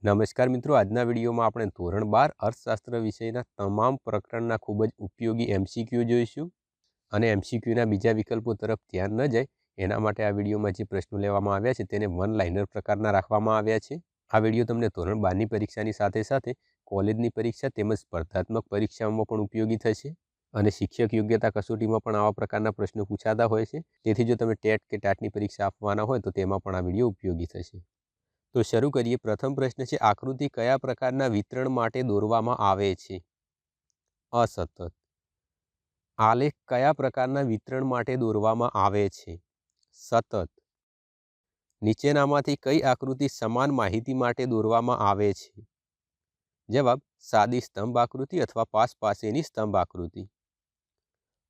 નમસ્કાર મિત્રો, આજના વિડીયોમાં આપણે ધોરણ 12 અર્થશાસ્ત્ર વિષયના તમામ પ્રકરણના ખૂબ જ ઉપયોગી એમસીક્યુ જોઈશું અને એમસીક્યુના બીજા વિકલ્પો તરફ ધ્યાન ન જાય એના માટે આ વિડીયોમાં જે પ્રશ્નો લેવામાં આવ્યા છે તેને વન લાઇનર પ્રકારના રાખવામાં આવ્યા છે। આ વિડીયો તમને ધોરણ 12ની પરીક્ષાની સાથે સાથે કોલેજની પરીક્ષા તેમજ સ્પર્ધાત્મક પરીક્ષાઓમાં પણ ઉપયોગી થશે અને શિક્ષક યોગ્યતા કસોટીમાં પણ આવા પ્રકારના પ્રશ્નો પૂછાતા હોય છે। તેથી જો તમે ટેટ કે ટાટની પરીક્ષા આપવાના હોય તો તેમાં પણ આ વિડીયો ઉપયોગી થશે। તો શરૂ કરીએ। પ્રથમ પ્રશ્ન છે, આકૃતિ કયા પ્રકારના વિતરણ માટે દોરવામાં આવે છે? અસતત। આલેખ કયા પ્રકારના વિતરણ માટે દોરવામાં આવે છે? સતત। નીચેનામાંથી કઈ આકૃતિ સમાન માહિતી માટે દોરવામાં આવે છે? જવાબ, સાદી સ્તંભ આકૃતિ અથવા પાસેની સ્તંભ આકૃતિ।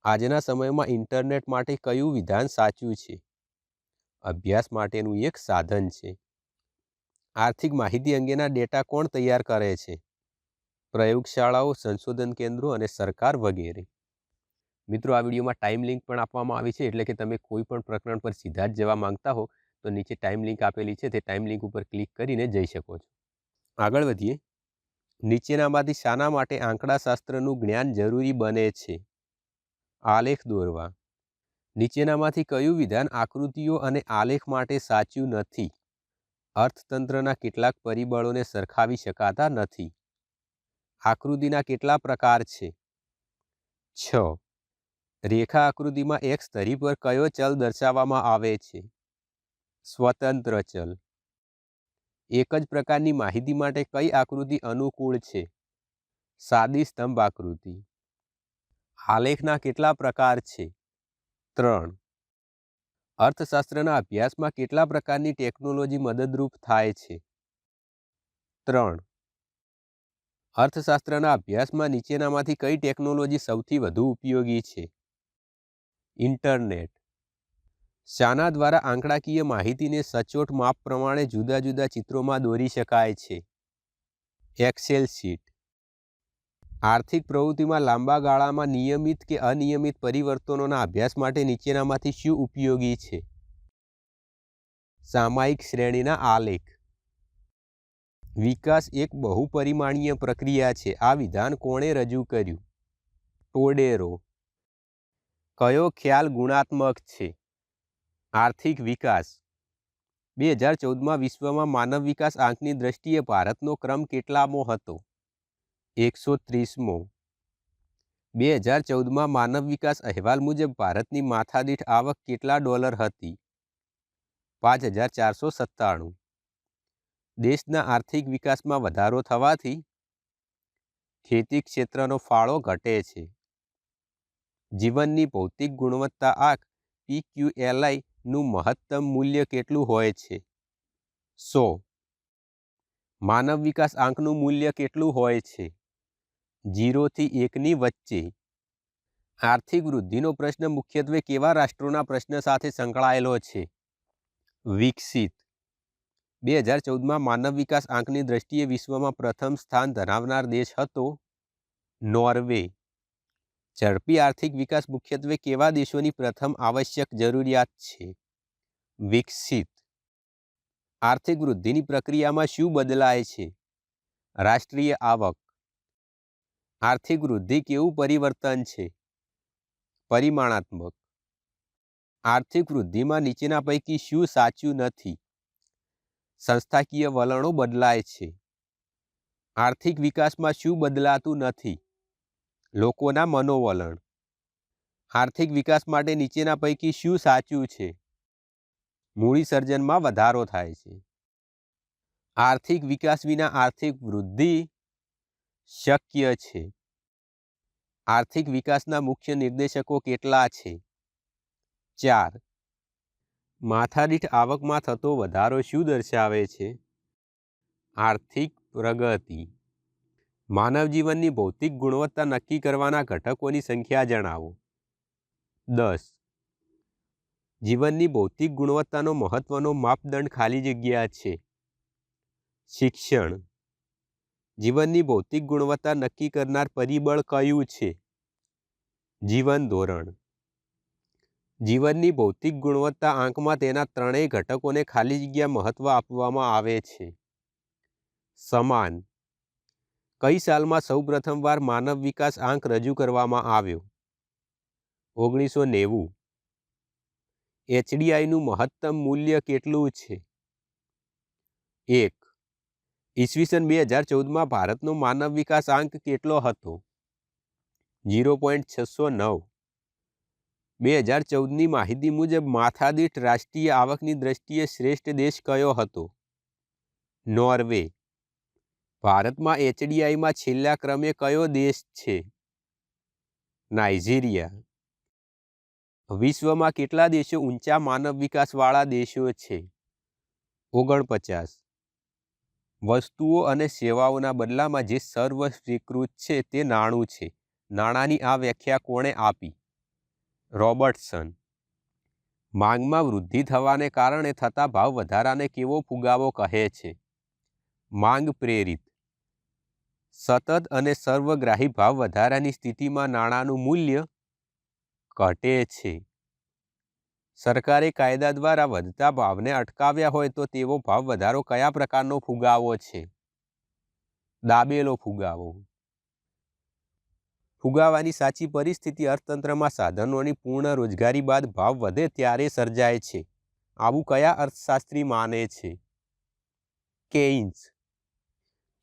આજના સમયમાં ઇન્ટરનેટ માટે કયું વિધાન સાચું છે? અભ્યાસ માટેનું એક સાધન છે। આર્થિક માહિતી અંગેના ડેટા કોણ તૈયાર કરે છે? પ્રયોગશાળાઓ, સંશોધન કેન્દ્રો અને સરકાર વગેરે। મિત્રો, આ વિડીયોમાં ટાઈમ લિંક પણ આપવામાં આવી છે, એટલે કે તમે કોઈ પણ પ્રકરણ પર સીધા જ જવા માંગતા હો તો નીચે ટાઈમ લિંક આપેલી છે, તે ટાઈમ લિંક ઉપર ક્લિક કરીને જઈ શકો છો। આગળ વધીએ। નીચેનામાંથી શાના માટે આંકડાશાસ્ત્રનું જ્ઞાન જરૂરી બને છે? આલેખ દોરવા। નીચેનામાંથી કયું વિધાન આકૃતિઓ અને આલેખ માટે સાચું નથી? અર્થતંત્રના કેટલાક પરિબળોને સરખાવી શકાતા નથી। આકૃતિના કેટલા પ્રકાર છે? 6। રેખા આકૃતિમાં એક ધરી પર કયો ચલ દર્શાવવામાં આવે છે? સ્વતંત્ર ચલ। એક જ પ્રકારની માહિતી માટે કઈ આકૃતિ અનુકૂળ છે? સાદી સ્તંભ આકૃતિ। આલેખના કેટલા પ્રકાર છે? 3। અર્થશાસ્ત્રના અભ્યાસમાં કેટલા પ્રકારની ટેકનોલોજી મદદરૂપ થાય છે? 3। અર્થશાસ્ત્રના અભ્યાસમાં નીચેનામાંથી કઈ ટેકનોલોજી સૌથી વધુ ઉપયોગી છે? ઇન્ટરનેટ। શાના દ્વારા આંકડાકીય માહિતીને સચોટ માપ પ્રમાણે જુદા જુદા ચિત્રોમાં દોરી શકાય છે? Excel sheet. આર્થિક પ્રવૃત્તિમાં લાંબા ગાળામાં નિયમિત કે અનિયમિત પરિવર્તનોના અભ્યાસ માટે નીચેનામાંથી શું ઉપયોગી છે? સામયિક શ્રેણીના આલેખ। વિકાસ એક બહુપરિમાણીય પ્રક્રિયા છે। આ વિધાન કોણે રજૂ કર્યું? ટોડેરો। કયો ખ્યાલ ગુણાત્મક છે? આર્થિક વિકાસ। 2014માં વિશ્વમાં માનવ વિકાસ આંકની દ્રષ્ટિએ ભારતનો ક્રમ કેટલામો હતો? 130મો। 2014માં માનવ વિકાસ અહેવાલ મુજબ ભારતની માથાદીઠ આવક કેટલા ડોલર હતી? 5497। દેશના આર્થિક વિકાસમાં વધારો થવાથી ખેતી ક્ષેત્રનો ફાળો ઘટે છે। જીવનની ભૌતિક ગુણવત્તા આંક PQLI નું મહત્તમ મૂલ્ય કેટલું હોય છે? 100। માનવ વિકાસ આંકનું મૂલ્ય કેટલું હોય છે? 0 થી 1ની વચ્ચે। આર્થિક વૃદ્ધિનો પ્રશ્ન મુખ્યત્વે કેવા રાષ્ટ્રોના પ્રશ્ન સાથે સંકળાયેલો છે? વિકસિત। 2014માં માનવ વિકાસ આંકની દ્રષ્ટિએ વિશ્વમાં પ્રથમ સ્થાન ધરાવનાર દેશ હતો? નોર્વે। ઝડપી આર્થિક વિકાસ મુખ્યત્વે કેવા દેશોની પ્રથમ આવશ્યક જરૂરિયાત છે? વિકસિત। આર્થિક વૃદ્ધિની પ્રક્રિયામાં શું બદલાય છે? રાષ્ટ્રીય આવક। આર્થિક વૃદ્ધિ કેવું પરિવર્તન છે? પરિમાણાત્મક। આર્થિક વૃદ્ધિમાં નીચેના પૈકી શું સાચું નથી? સંસ્થાકીય વલણો બદલાય છે। આર્થિક વિકાસમાં શું બદલાતું નથી? લોકોના મનોવલણ। આર્થિક વિકાસ માટે નીચેના પૈકી શું સાચું છે? મૂડી સર્જનમાં વધારો થાય છે। આર્થિક વિકાસ વિના આર્થિક વૃદ્ધિ શક્ય છે। આર્થિક વિકાસના મુખ્ય નિર્દેશકો કેટલા છે? 4। માથાદીઠ આવકમાં થતો વધારો શું દર્શાવે છે? આર્થિક પ્રગતિ। માનવ જીવનની ભૌતિક ગુણવત્તા નક્કી કરવાના ઘટકોની સંખ્યા જણાવો। 10। જીવનની ભૌતિક ગુણવત્તાનો મહત્વનો માપદંડ ખાલી જગ્યા છે? શિક્ષણ। જીવનની ભૌતિક ગુણવત્તા નક્કી કરનાર પરિબળ કયું છે? જીવન ધોરણ। જીવનની ભૌતિક ગુણવત્તા આંકમાં તેના ત્રણેય ઘટકોને ખાલી જગ્યા મહત્વ આપવામાં આવે છે: સમાન. કઈ સાલમાં સૌપ્રથમવાર માનવ વિકાસ આંક રજૂ કરવામાં આવ્યો? 1990. HDIનું મહત્તમ મૂલ્ય કેટલું છે? 1. ઈસવીસન 2014માં ભારતનો માનવ વિકાસ આંક કેટલો હતો? 0.609. 2014ની માહિતી મુજબ માથાદીઠ રાષ્ટ્રીય આવકની દ્રષ્ટિએ શ્રેષ્ઠ દેશ કયો હતો? નોર્વે. ભારતમાં HDIમાં છેલ્લા ક્રમે કયો દેશ છે? નાઇજીરિયા. વિશ્વમાં કેટલા દેશો ઊંચા માનવ વિકાસવાળા દેશો છે? 49. વસ્તુઓ અને સેવાઓના બદલામાં જે સર્વસ્વીકૃત છે તે નાણું છે. નાણાંની આ વ્યાખ્યા કોણે આપી? રોબર્ટસન. માંગમાં વૃદ્ધિ થવાને કારણે થતા ભાવ વધારાને કેવો ફુગાવો કહે છે? માંગ પ્રેરિત. સતત અને સર્વગ્રાહી ભાવ વધારાની સ્થિતિમાં નાણાંનું મૂલ્ય ઘટે છે. સરકારે કાયદા દ્વારા વધતા ભાવને અટકાવ્યા હોય તો તેવો ભાવ વધારો કયા પ્રકારનો ફુગાવો છે? દાબેલો ફુગાવો. ફુગાવાની સાચી પરિસ્થિતિ અર્થતંત્રમાં સાધનોની પૂર્ણ રોજગારી બાદ ભાવ વધે ત્યારે સર્જાય છે. આવું કયા અર્થશાસ્ત્રી માને છે? કેઇન્સ.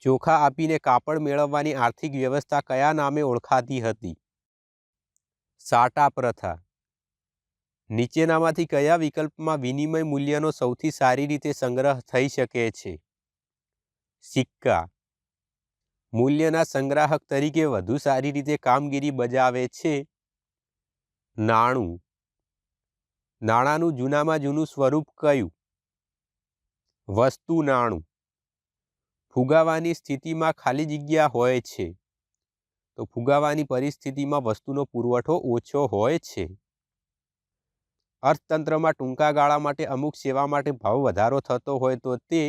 ચોખા આપીને કાપડ મેળવવાની આર્થિક વ્યવસ્થા કયા નામે ઓળખાતી હતી? સાટા પ્રથા. નીચેનામાંથી કયા વિકલ્પમાં વિનિમય મૂલ્યનો સૌથી સારી રીતે સંગ્રહ થઈ શકે છે? સિક્કા. મૂલ્યના સંગ્રાહક તરીકે વધુ સારી રીતે કામગીરી બજાવે છે? નાણું. નાણાંનું જૂનામાં જૂનું સ્વરૂપ કયું? વસ્તુ નાણું. ફુગાવાની સ્થિતિમાં ખાલી જગ્યા હોય છે તો ફુગાવાની પરિસ્થિતિમાં વસ્તુનો પુરવઠો ઓછો હોય છે. અર્થતંત્રમાં ટૂંકા ગાળા માટે અમુક સેવા માટે ભાવ વધારો થતો હોય તો તે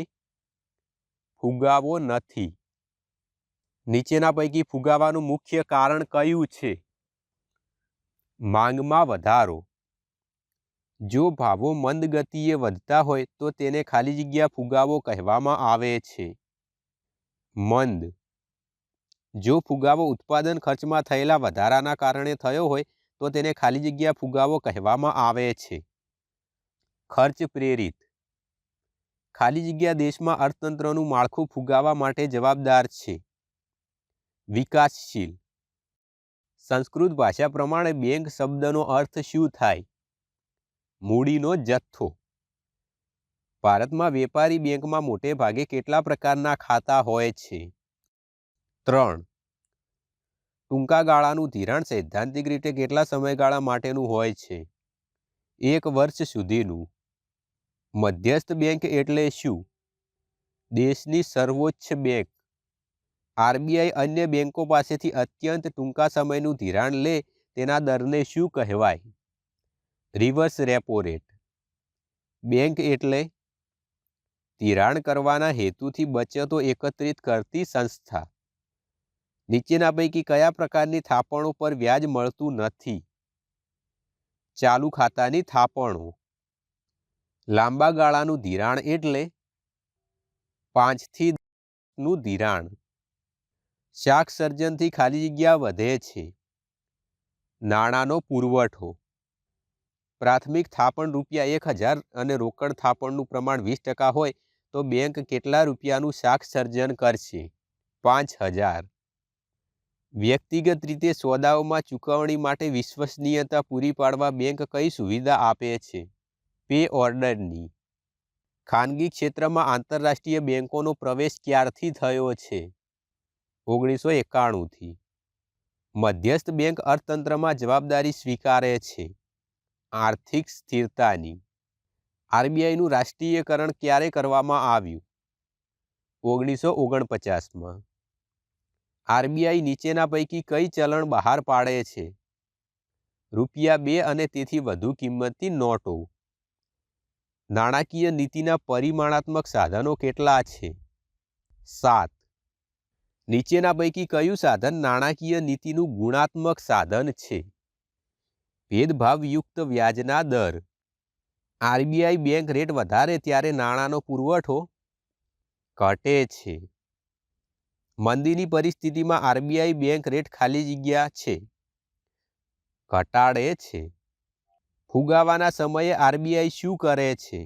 ફુગાવો નથી. નીચેના પૈકી ફુગાવાનું મુખ્ય કારણ કયું છે? માંગમાં વધારો. જો ભાવો મંદ ગતિએ વધતા હોય તો તેને ખાલી જગ્યા ફુગાવો કહેવામાં આવે છે. મંદ. જો ફુગાવો ઉત્પાદન ખર્ચમાં થયેલા વધારાના કારણે થયો હોય તો તેને ખાલી જગ્યા ફુગાવો કહેવામાં આવે છે. ખર્ચ પ્રેરિત. ખાલી જગ્યા દેશમાં અર્થતંત્રનું માળખું ફુગાવા માટે જવાબદાર છે. વિકાસશીલ. સંસ્કૃત ભાષા પ્રમાણે બેંક શબ્દનો અર્થ શું થાય? મૂડીનો જથ્થો. ભારતમાં વેપારી બેંકમાં મોટે ભાગે કેટલા પ્રકારના ખાતા હોય છે? 3. ટૂંકા ગાળાનું ધિરાણ સૈદ્ધાંતિક રીતે કેટલા સમયગાળા માટેનું હોય છે? 1 વર્ષ સુધીનું. મધ્યસ્થ બેંક એટલે શું? દેશની સર્વોચ્ચ બેંક. RBI અન્ય બેંકો પાસેથી અત્યંત ટૂંકા સમયનું ધિરાણ લે તેના દરને શું કહેવાય? Reverse repo rate. બેંક એટલે ધિરાણ કરવાના હેતુથી બચતો એકત્રિત કરતી સંસ્થા. નીચેના પૈકી કયા પ્રકારની થાપણો પર વ્યાજ મળતું નથી? ચાલુ ખાતાની થાપણો. લાંબા ગાળાનું ધિરાણ એટલે 5 થી 10નું ધિરાણ. શાક સર્જનથી ખાલી જગ્યા વધે છે. નાણાંનો પુરવઠો. પ્રાથમિક થાપણ ₹1000 અને રોકડ થાપણનું પ્રમાણ 20% હોય તો બેંક કેટલા રૂપિયાનું શાક સર્જન કરશે? 5000. વ્યક્તિગત રીતે સોદાઓમાં ચૂકવણી માટે વિશ્વસનીયતા પૂરી પાડવા બેંક કઈ સુવિધા આપે છે? પે ઓર્ડરની. ખાનગી ક્ષેત્રમાં આંતરરાષ્ટ્રીય બેંકોનો પ્રવેશ ક્યારથી થયો છે? 1991થી. મધ્યસ્થ બેંક અર્થતંત્રમાં જવાબદારી સ્વીકારે છે. આર્થિક સ્થિરતાની. RBIનું રાષ્ટ્રીયકરણ ક્યારે કરવામાં આવ્યું? 1949માં. RBI નીચેના પૈકી કઈ ચલણ બહાર પાડે છે? ₹2 અને તેથી વધુ કિંમતની નોટો. નાણાકીય નીતિના પરિમાણાત્મક સાધનો કેટલા છે? 7. નીચેના પૈકી કયું સાધન નાણાકીય નીતિનું ગુણાત્મક સાધન છે? ભેદભાવયુક્ત વ્યાજના દર. RBI બેંક રેટ વધારે ત્યારે નાણાંનો પુરવઠો ઘટે છે. મંદીની પરિસ્થિતિમાં આરબીઆઈ બેંક રેટ ખાલી જગ્યા છે ઘટાડે છે. ફુગાવાના સમયે આરબીઆઈ શું કરે છે?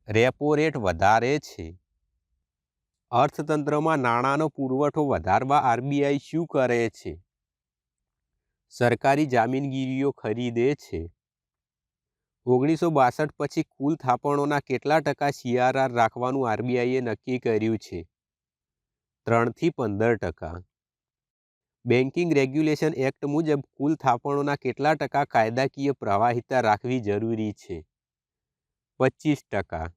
રેપો રેટ વધારે છે. અર્થતંત્રમાં નાણાંનો પુરવઠો વધારવા આરબીઆઈ શું કરે છે? સરકારી જામીનગીરીઓ ખરીદે છે. 1962 પછી કુલ થાપણોના કેટલા ટકા સીઆરઆર રાખવાનું આરબીઆઈએ નક્કી કર્યું છે? 3 થી 15%. બેન્કિંગ રેગ્યુલેશન એક્ટ મુજબ કુલ થાપણોના કેટલા ટકા કાયદાકીય પ્રવાહિતા રાખવી જરૂરી છે? 25%.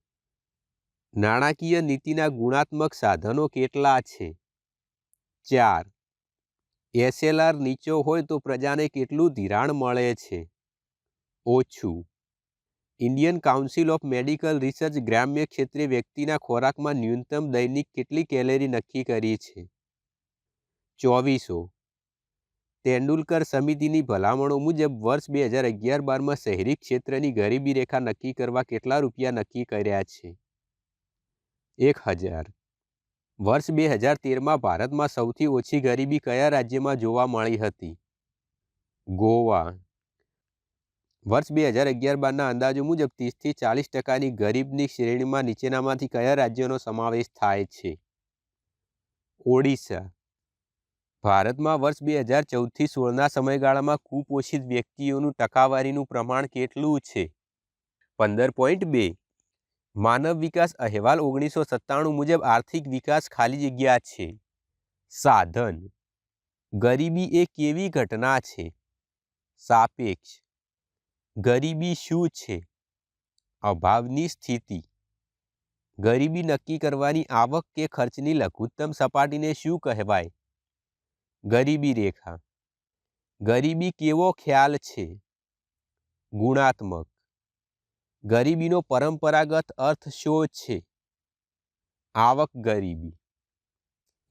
નાણાકીય નીતિના ગુણાત્મક સાધનો કેટલા છે? 4. એસએલઆર નીચો હોય તો પ્રજાને કેટલું ધિરાણ મળે છે? ઓછું. Indian council of medical research ગ્રામ્ય ક્ષેત્રે વ્યક્તિના ખોરાકમાં ન્યૂનતમ દૈનિક કેટલી કેલરી નક્કી કરી છે? 2400. તેંડુલકર સમિતિની ભલામણો મુજબ વર્ષ 2011-12માં શહેરી ક્ષેત્રની ગરીબી રેખા નક્કી કરવા કેટલા રૂપિયા નક્કી કર્યા છે? 1000. વર્ષ 2013માં ભારતમાં સૌથી ઓછી ગરીબી કયા રાજ્યમાં જોવા મળી હતી? ગોવા. વર્ષ 2011-12ના અંદાજો મુજબ 30 થી 40% ગરીબની શ્રેણીમાં નીચેનામાંથી કયા રાજ્યનો સમાવેશ થાય છે? ઓડિશા. ભારતમાં વર્ષ 2014 થી 16ના સમયગાળામાં કુપોષિત વ્યક્તિઓનું ટકાવારીનું પ્રમાણ કેટલું છે? 15.2. માનવ વિકાસ અહેવાલ 1997 મુજબ આર્થિક વિકાસ ખાલી જગ્યા છે સાધન. ગરીબી એ કેવી ઘટના છે? સાપેક્ષ. ગરીબી શું છે? અભાવની સ્થિતિ. ગરીબી નક્કી કરવાની આવક કે ખર્ચની લઘુત્તમ સપાટીને શું કહેવાય? ગરીબી રેખા. ગરીબી કેવો ખ્યાલ છે? ગુણાત્મક. ગરીબીનો પરંપરાગત અર્થ શું છે? આવક ગરીબી.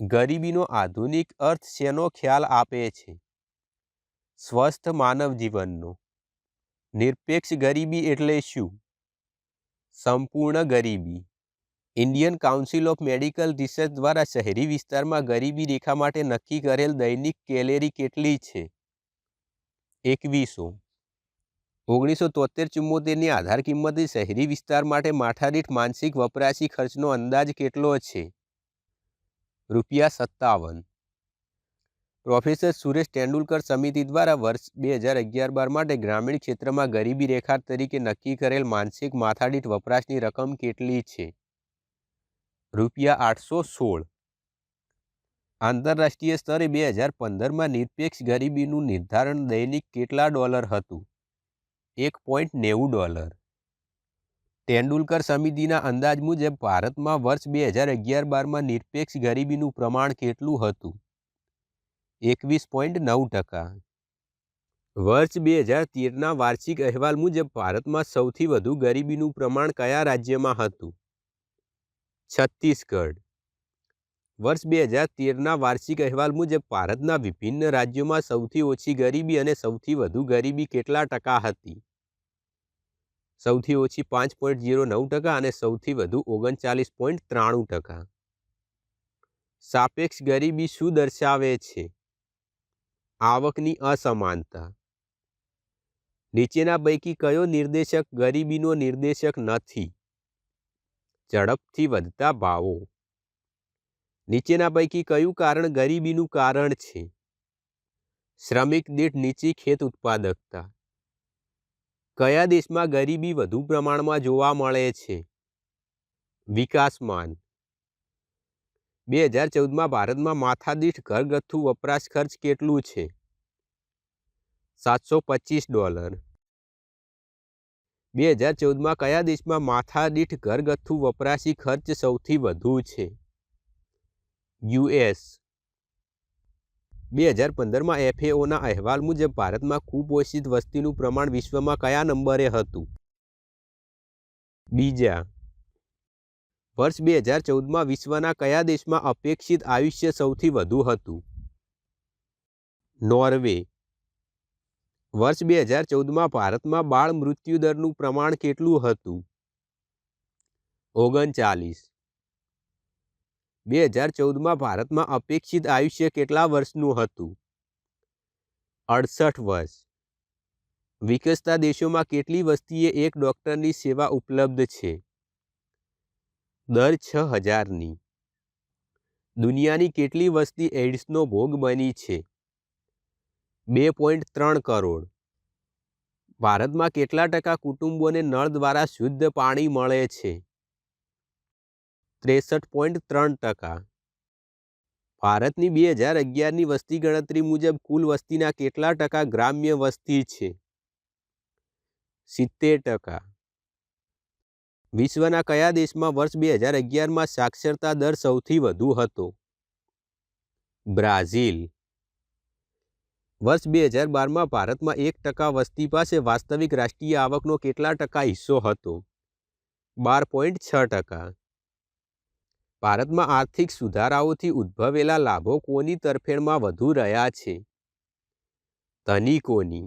ગરીબીનો આધુનિક અર્થ શેનો ખ્યાલ આપે છે? સ્વસ્થ માનવ જીવનનો. નિરપેક્ષ ગરીબી એટલે શું? સંપૂર્ણ ગરીબી. Indian council of medical research દ્વારા શહેરી વિસ્તારમાં ગરીબી રેખા માટે નક્કી કરેલ દૈનિક કેલેરી કેટલી છે? 2100. 1973-74ની આધાર કિંમતથી શહેરી વિસ્તાર માટે માથાદીઠ માનસિક વપરાશી ખર્ચનો અંદાજ કેટલો છે? ₹57. પ્રોફેસર સુરેશ તેંડુલકર સમિતિ દ્વારા વર્ષ 2011-12 માટે ગ્રામીણ ક્ષેત્રમાં ગરીબી રેખા તરીકે નક્કી કરેલ માનસિક માથાદીઠ વપરાશની રકમ કેટલી છે? ₹816. આંતરરાષ્ટ્રીય સ્તરે 2015માં નિરપેક્ષ ગરીબીનું નિર્ધારણ દૈનિક કેટલા ડોલર હતું? $1.90. તેંડુલકર સમિતિના અંદાજ મુજબ ભારતમાં વર્ષ 2011-12માં નિરપેક્ષ ગરીબીનું પ્રમાણ કેટલું હતું? 21.9%. વર્ષ 2013ના વાર્ષિક અહેવાલ મુજબ ભારતમાં સૌથી વધુ ગરીબીનું પ્રમાણ કયા રાજ્યમાં હતું? છત્તીસગઢ. વર્ષ 2013ના વાર્ષિક અહેવાલ મુજબ ભારતના વિભિન્ન રાજ્યોમાં સૌથી ઓછી ગરીબી અને સૌથી વધુ ગરીબી કેટલા ટકા હતી? સૌથી ઓછી 5.09% અને સૌથી વધુ 39.93%. સાપેક્ષ ગરીબી શું દર્શાવે છે? આવકની અસમાનતા. નીચેના પૈકી કયો નિર્દેશક ગરીબીનો નિર્દેશક નથી? ઝડપથી વધતા ભાવો. નીચેના પૈકી કયું કારણ ગરીબીનું કારણ છે? શ્રમિક દીઠ નીચી ખેત ઉત્પાદકતા. કયા દેશમાં ગરીબી વધુ પ્રમાણમાં જોવા મળે છે? વિકાસમાન. 2014માં ભારતમાં માથાદીઠ ઘરગથ્થુ વપરાશ ખર્ચ કેટલું છે? $725. 2014માં કયા દેશમાં માથાદીઠ ઘરગથ્થુ વપરાશી ખર્ચ સૌથી વધુ છે? યુએસ. 2015માં એફએઓના અહેવાલ મુજબ ભારતમાં કુપોષિત વસ્તીનું પ્રમાણ વિશ્વમાં કયા નંબરે હતું? બીજા. વર્ષ 2014માં વિશ્વના કયા દેશમાં અપેક્ષિત આયુષ્ય સૌથી વધુ હતું? નોર્વે. વર્ષ 2014માં ભારતમાં બાળ મૃત્યુદરનું પ્રમાણ કેટલું હતું? 39. 2014માં ભારતમાં અપેક્ષિત આયુષ્ય કેટલા વર્ષનું હતું? 68 વર્ષ. વિકસતા દેશોમાં કેટલી વસ્તીએ એક ડૉક્ટરની સેવા ઉપલબ્ધ છે? દર 6000ની. દુનિયાની કેટલી વસ્તી એઇડ્સનો ભોગ બની છે? 2.3 કરોડ. ભારતમાં કેટલા ટકા કુટુંબોને નળ દ્વારા શુદ્ધ પાણી મળે છે? 63.3%. ભારતની 2011ની વસ્તી ગણતરી મુજબ કુલ વસ્તીના કેટલા ટકા ગ્રામ્ય વસ્તી છે? 70%. વિશ્વના કયા દેશમાં વર્ષ 2011માં સાક્ષરતા દર સૌથી વધુ હતો? બ્રાઝિલ. વર્ષ 2012માં ભારતમાં 1% વસ્તી પાસે વાસ્તવિક રાષ્ટ્રીય આવકનો કેટલા ટકા હિસ્સો હતો? 12.6%. ભારતમાં આર્થિક સુધારાઓથી ઉદ્ભવેલા લાભો કોની તરફેણમાં વધુ રહ્યા છે? ધનિકોની.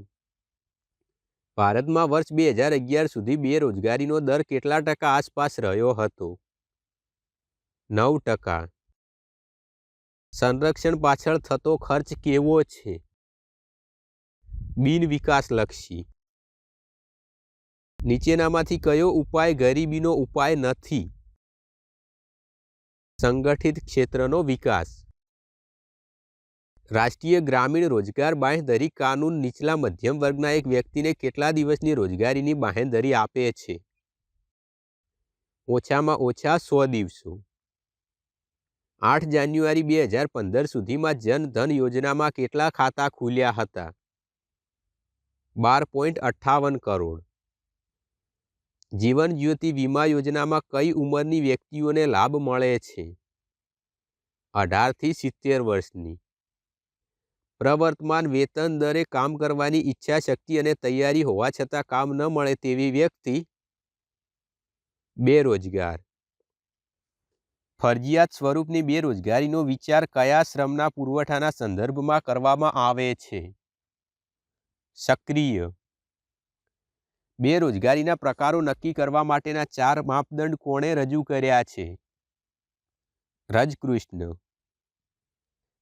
ભારતમાં વર્ષ 2011 સુધી બેરોજગારીનો દર કેટલા ટકા આસપાસ રહ્યો હતો? 9%. સંરક્ષણ પાછળ થતો ખર્ચ કેવો છે? બિન વિકાસલક્ષી. નીચેનામાંથી કયો ઉપાય ગરીબીનો ઉપાય નથી? સંગઠિત ક્ષેત્રનો વિકાસ. રાષ્ટ્રીય ગ્રામીણ રોજગાર બાંહેધરી કાનૂન નીચલા મધ્યમ વર્ગના એક વ્યક્તિને કેટલા દિવસની રોજગારીની બાંહેધરી આપે છે? ઓછામાં ઓછા 100 દિવસો. 8 જાન્યુઆરી 2015 સુધીમાં જન ધન યોજનામાં કેટલા ખાતા ખુલ્યા હતા? 12.58 કરોડ. જીવન જ્યોતિ વીમા યોજનામાં કઈ ઉંમરની વ્યક્તિઓને લાભ મળે છે? 18 થી 70 વર્ષની. પ્રવર્તમાન વેતન દરે કામ કરવાની ઈચ્છા શક્તિ અને તૈયારી હોવા છતાં કામ ન મળે તેવી વ્યક્તિ? બેરોજગાર. ફરજિયાત સ્વરૂપની બેરોજગારીનો વિચાર કયા શ્રમના પુરવઠાના સંદર્ભમાં કરવામાં આવે છે? સક્રિય. બેરોજગારીના પ્રકારો નક્કી કરવા માટેના 4 માપદંડ કોણે રજૂ કર્યા છે? રજકૃષ્ણ.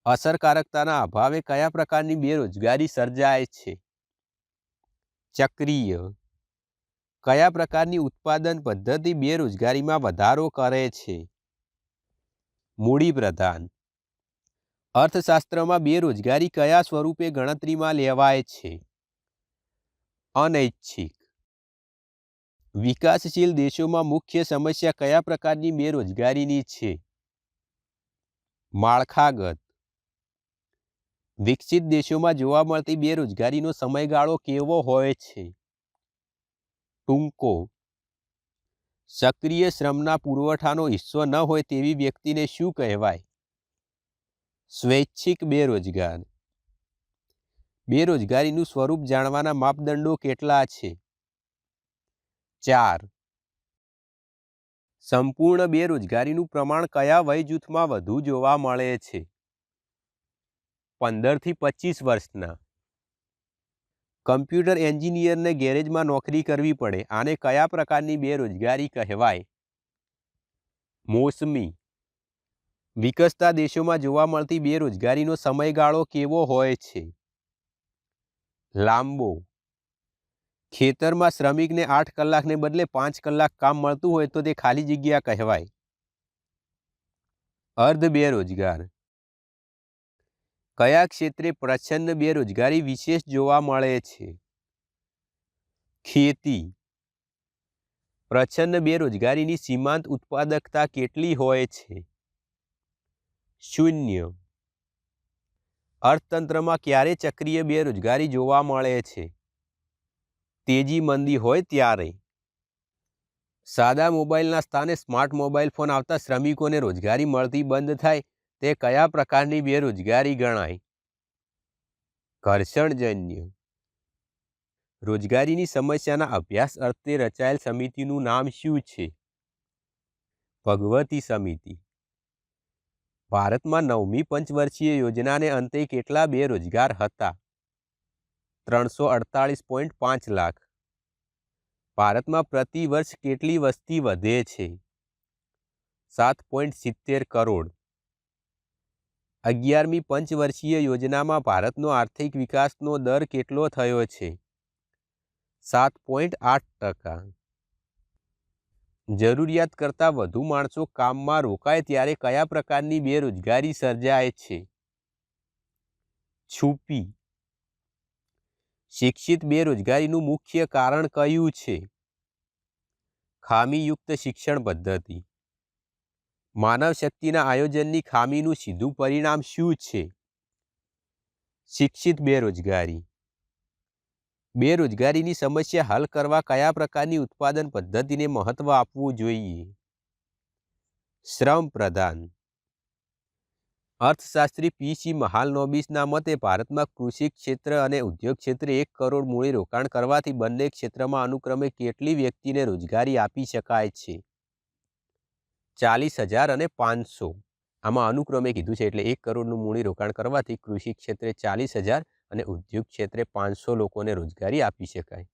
અસરકારકતાના અભાવે કયા પ્રકારની બેરોજગારી સર્જાય છે? ચક્રીય. કયા પ્રકારની ઉત્પાદન પદ્ધતિ બેરોજગારીમાં વધારો કરે છે? મૂડીપ્રધાન. અર્થશાસ્ત્રમાં બેરોજગારી કયા સ્વરૂપે ગણતરીમાં લેવાય છે? અનૈચ્છિક. વિકાસશીલ દેશોમાં મુખ્ય સમસ્યા કયા પ્રકારની બેરોજગારીની છે? માળખાગત. વિકસિત દેશોમાં જોવા મળતી બેરોજગારીનો સમયગાળો કેવો હોય છે? ટૂંકો. સક્રિય શ્રમના પુરવઠાનો હિસ્સો ન હોય તેવી વ્યક્તિને શું કહેવાય? સ્વૈચ્છિક બેરોજગાર. બેરોજગારીનું સ્વરૂપ જાણવાના માપદંડો કેટલા છે? 4. સંપૂર્ણ બેરોજગારીનું પ્રમાણ કયા વય જૂથમાં વધુ જોવા મળે છે? 15 થી 25 વર્ષના. કમ્પ્યુટર એન્જિનિયરને ગેરેજમાં નોકરી કરવી પડે, આને કયા પ્રકારની બેરોજગારી કહેવાય? મોસમી. વિકસતા દેશોમાં જોવા મળતી બેરોજગારીનો સમયગાળો કેવો હોય છે? લાંબો. ખેતરમાં શ્રમિકને 8 કલાકને બદલે 5 કલાક કામ મળતું હોય તો તે ખાલી જગ્યા કહેવાય? અર્ધ બેરોજગાર. કયા ક્ષેત્રે પ્રચ્છન્ન બેરોજગારી વિશેષ જોવા મળે છે? ખેતી. પ્રચ્છન્ન બેરોજગારીની સીમાંત ઉત્પાદકતા કેટલી હોય છે? 0. અર્થતંત્રમાં ક્યારે ચક્રીય બેરોજગારી જોવા મળે છે? તેજી મંદી હોય ત્યારે. સાદા મોબાઈલના સ્થાને સ્માર્ટ મોબાઈલ ફોન આવતા શ્રમિકોને રોજગારી મળતી બંધ થાય તે કયા પ્રકારની બેરોજગારી ગણાય? ઘર્ષણજન્ય. રોજગારીની સમસ્યાના અભ્યાસ અર્થે રચાયેલ સમિતિનું નામ શું છે? ભગવતી સમિતિ. ભારતમાં 9મી પંચવર્ષીય યોજનાને અંતે કેટલા બેરોજગાર હતા? 348.5 લાખ. ભારતમાં પ્રતિ વર્ષ કેટલી વસ્તી વધે છે? 7.70 કરોડ. 11મી પંચવર્ષીય યોજનામાં ભારતનો આર્થિક વિકાસનો દર કેટલો થયો છે? 7.8%. જરૂરિયાત કરતાં વધુ માણસો કામમાં રોકાય ત્યારે કયા પ્રકારની બેરોજગારી સર્જાય છે? છુપી. શિક્ષિત બેરોજગારીનું મુખ્ય કારણ કયું છે? ખામીયુક્ત શિક્ષણ પદ્ધતિ. માનવ શક્તિના આયોજનની ખામીનું સીધું પરિણામ શું છે? શિક્ષિત બેરોજગારી. બેરોજગારીની સમસ્યા હલ કરવા કયા પ્રકારની ઉત્પાદન પદ્ધતિને મહત્વ આપવું જોઈએ? શ્રમ પ્રધાન. અર્થશાસ્ત્રી પી.સી. મહાલનોબિસના મતે ભારતમાં કૃષિ ક્ષેત્ર અને ઉદ્યોગ ક્ષેત્રે 1 કરોડ મૂડી રોકાણ કરવાથી બંને ક્ષેત્રમાં અનુક્રમે કેટલી વ્યક્તિને રોજગારી આપી શકાય છે? 40,000 અને 500. આમાં અનુક્રમે કીધું છે એટલે 1 કરોડનું મૂડી રોકાણ કરવાથી કૃષિ ક્ષેત્રે 40,000 અને ઉદ્યોગ ક્ષેત્રે 500 લોકોને રોજગારી આપી શકાય.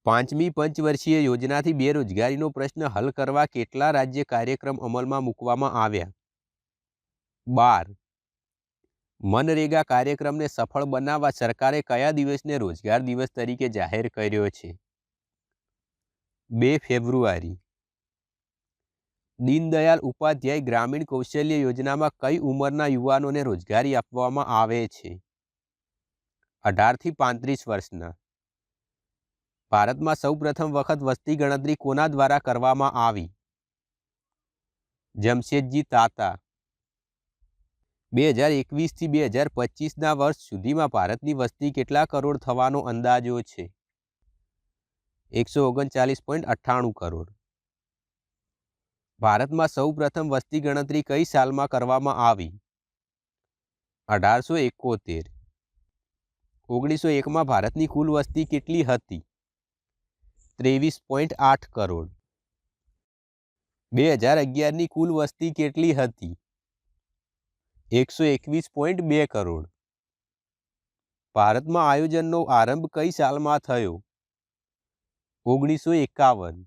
5મી પંચવર્ષીય યોજનાથી બેરોજગારીનો પ્રશ્ન હલ કરવા કેટલા રાજ્ય કાર્યક્રમ અમલમાં મૂકવામાં આવ્યા? 12. મનરેગા કાર્યક્રમને સફળ બનાવવા સરકારે કયા દિવસને રોજગાર દિવસ તરીકે જાહેર કર્યો છે? 2 ફેબ્રુઆરી. દીનદયાળ ઉપાધ્યાય ગ્રામીણ કૌશલ્ય યોજનામાં કઈ ઉંમરના યુવાનોને રોજગારી આપવામાં આવે છે? 18 થી 35 વર્ષના. ભારતમાં સૌપ્રથમ વખત વસ્તી ગણતરી કોના દ્વારા કરવામાં આવી? જમશેદજી તાતા. 2021 થી 2025ના વર્ષ સુધીમાં ભારતની વસ્તી કેટલા કરોડ થવાનો અંદાજો છે? 139.98 કરોડ. ભારતમાં સૌપ્રથમ વસ્તી ગણતરી કઈ સાલમાં કરવામાં આવી? 1871. 1901માં ભારતની કુલ વસ્તી કેટલી હતી? 23.8 કરોડ. 2011ની કુલ વસ્તી કેટલી હતી? 121.2 કરોડ. ભારતમાં આયોજનનો આરંભ કઈ સાલમાં થયો? 1951.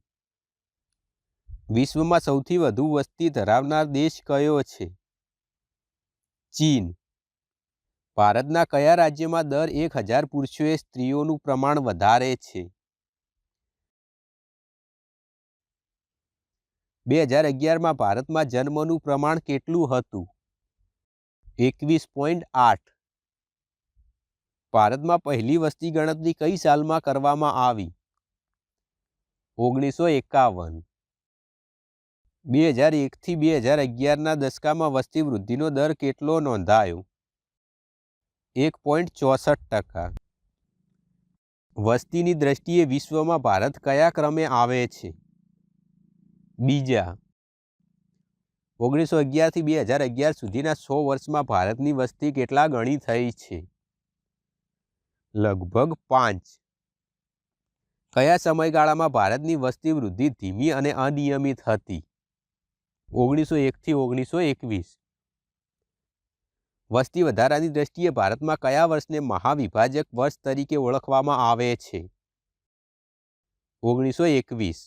વિશ્વમાં સૌથી વધુ વસ્તી ધરાવનાર દેશ કયો છે? ચીન. ભારતના કયા રાજ્યમાં દર 1,000 પુરુષોએ સ્ત્રીઓનું પ્રમાણ વધારે છે? 2011માં ભારતમાં જન્મનું પ્રમાણ કેટલું હતું? 21.8. ભારતમાં પહેલી વસ્તી ગણતરી કઈ સાલમાં કરવામાં આવી? 1951. 2001 થી 2011ના દશકામાં વસ્તી વૃદ્ધિનો દર કેટલો નોંધાયો? 1.64%. વસ્તીની દ્રષ્ટિએ વિશ્વમાં ભારત કયા ક્રમે આવે છે? બીજા. 1911 થી 2011 સુધીના 100 વર્ષમાં ભારતની વસ્તી કેટલા ગણી થઈ છે? લગભગ 5. કયા સમયગાળામાં ભારતની વસ્તી વૃદ્ધિ ધીમી અને અનિયમિત હતી? 1901 થી 1921. વસ્તી વધારાની દ્રષ્ટિએ ભારતમાં કયા વર્ષને મહાવિભાજક વર્ષ તરીકે ઓળખવામાં આવે છે? 1921.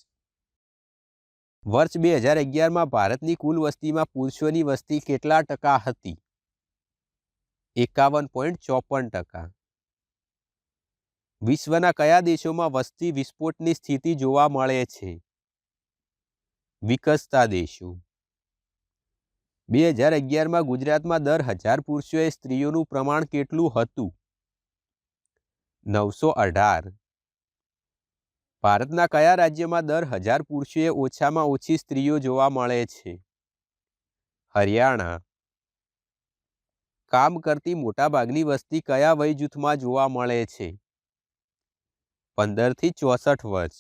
વર્ષ 2011માં ભારતની કુલ વસ્તીમાં પુરુષોની વસ્તી કેટલા ટકા હતી? 51.54%. વિશ્વના કયા દેશોમાં વસ્તી વિસ્ફોટની સ્થિતિ જોવા મળે છે? વિકસતા દેશો. 2011માં ગુજરાતમાં દર 1000 પુરુષોએ સ્ત્રીઓનું પ્રમાણ કેટલું હતું? 918. ભારતના કયા રાજ્યમાં દર 1000 પુરુષોએ ઓછામાં ઓછી સ્ત્રીઓ જોવા મળે છે? હરિયાણા. કામ કરતી મોટાભાગની વસ્તી કયા વય જૂથમાં જોવા મળે છે? 15 થી 64 વર્ષ.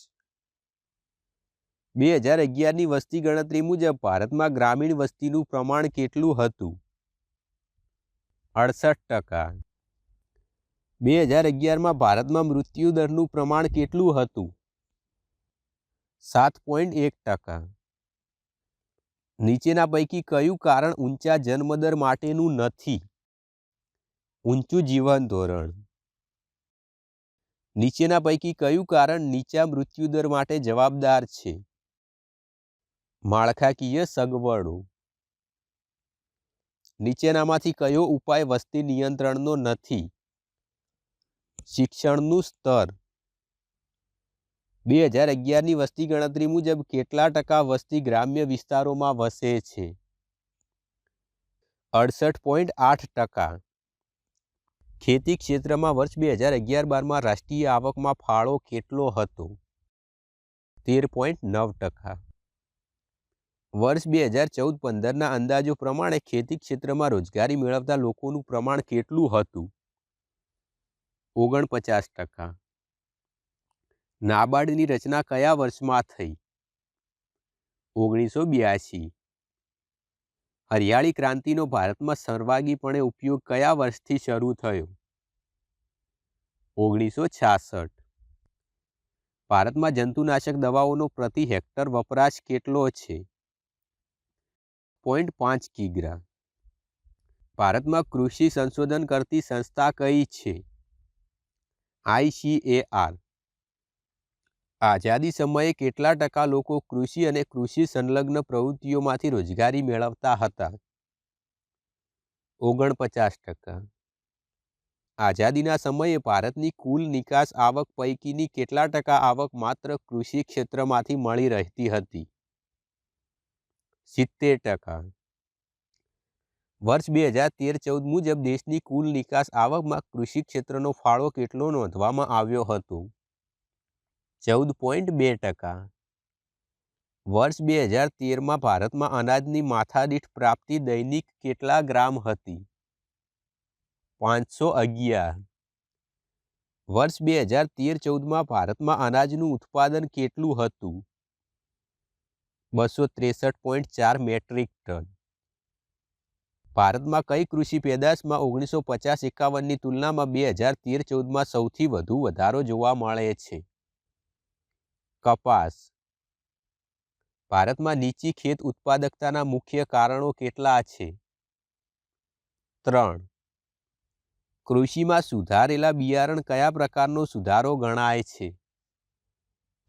2011ની વસ્તી ગણતરી મુજબ ભારતમાં ગ્રામીણ વસ્તીનું પ્રમાણ કેટલું હતું? 68%. 2011માં ભારતમાં મૃત્યુ દરનું પ્રમાણ કેટલું હતું? 7.1%. નીચેના પૈકી કયું કારણ ઊંચા જન્મદર માટેનું નથી? ઊંચું જીવન ધોરણ. નીચેના પૈકી કયું કારણ નીચા મૃત્યુદર માટે જવાબદાર છે? માળખાકીય સગવડો. નીચેનામાંથી કયો ઉપાય વસ્તી નિયંત્રણનો નથી? શિક્ષણનું સ્તર. 2011ની વસ્તી ગણતરી મુજબ કેટલા ટકા વસ્તી ગ્રામ્ય વિસ્તારોમાં વસે છે? 68.8%. ખેતી ક્ષેત્રમાં વર્ષ 2011-12માં રાષ્ટ્રીય આવકમાં ફાળો કેટલો હતો? 13.9%. વર્ષ 2014-15ના અંદાજો પ્રમાણે ખેતી ક્ષેત્રમાં રોજગારી મેળવતા લોકોનું પ્રમાણ કેટલું હતું? 49%. નાબાર્ડની રચના કયા વર્ષમાં થઈ? 1982. હરિયાળી ક્રાંતિનો ભારતમાં સર્વાગીપણે ઉપયોગ કયા વર્ષથી શરૂ થયો? 1966. ભારતમાં જંતુનાશક દવાઓનો પ્રતિ હેક્ટર વપરાશ કેટલો છે? 0.5 કિગ્રા. ભારતમાં કૃષિ સંશોધન કરતી સંસ્થા કઈ છે? ICAR. આઝાદી સમયે કેટલા ટકા લોકો કૃષિ અને કૃષિ સંલગ્ન પ્રવૃત્તિઓમાંથી રોજગારી મેળવતા હતા? 49%. આઝાદીના સમયે ભારતની કુલ નિકાસ આવક પૈકીની કેટલા ટકા આવક માત્ર કૃષિ ક્ષેત્રમાંથી મળી રહેતી હતી? 70%. વર્ષ 2013-14 મુજબ દેશની કુલ નિકાસ આવકમાં કૃષિ ક્ષેત્રનો ફાળો કેટલો નોંધવામાં આવ્યો હતો? 14.2%. વર્ષ 2013માં ભારતમાં અનાજની માથાદીઠ પ્રાપ્તિ દૈનિક કેટલા ગ્રામ હતી? 511. વર્ષ 2013-14માં ભારતમાં અનાજનું ઉત્પાદન કેટલું હતું? 263.4 મેટ્રિક ટન. ભારતમાં કઈ કૃષિ પેદાશમાં 1950-51ની તુલનામાં 2013-14માં સૌથી વધુ વધારો જોવા મળે છે? કપાસ. ભારતમાં નીચી ખેત ઉત્પાદકતાના મુખ્ય કારણો કેટલા છે? 3. કૃષિમાં સુધારેલા બિયારણ કયા પ્રકારનો સુધારો ગણાય છે?